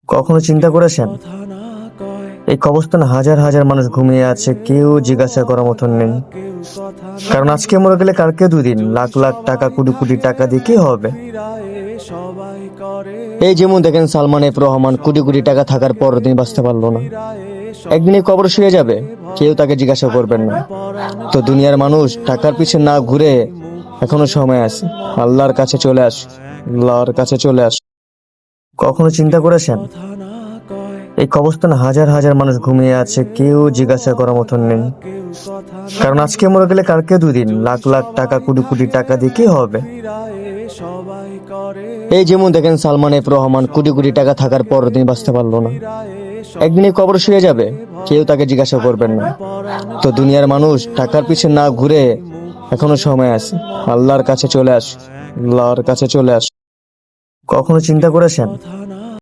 কখনো চিন্তা করেছেন এই কবরস্থানে হাজার হাজার মানুষ ঘুমিয়ে আছে, কেউ জিজ্ঞাসা করার মতন নেই। কারণ আজকে মরে গেলে কালকে দুদিন, লাখ লাখ টাকা কোটি কোটি টাকা দিয়ে কি হবে? এই যেমন দেখেন সালমান এফ রহমান কোটি কোটি টাকা থাকার পর দিন বাঁচতে পারলো না। একদিনই কবর শুয়ে যাবে, কেউ তাকে জিজ্ঞাসা করবেন না। তো দুনিয়ার মানুষ টাকার পিছে না ঘুরে এখনো সময় আছে, আল্লাহর কাছে চলে আস, আল্লাহর কাছে চলে আস। কখনো চিন্তা করেছেন এই কবরস্থানে হাজার হাজার মানুষ ঘুমিয়ে আছে, কেউ জিজ্ঞাসা করার মতন নেই। কারণ আজকে মরে গেলে কালকে দুদিন, লাখ লাখ টাকা কোটি কোটি টাকা দিয়ে কি হবে? এই যেমন দেখেন সালমান এফ রহমান কোটি কোটি টাকা থাকার পর দিন বাঁচতে পারলো না। একদিনই কবর শুয়ে যাবে, কেউ তাকে জিজ্ঞাসা করবেন না। তো দুনিয়ার মানুষ টাকার পিছে না ঘুরে এখনো সময় আছে, আল্লাহর কাছে চলে আস, আল্লাহর কাছে চলে আস। কখনো চিন্তা করেছেন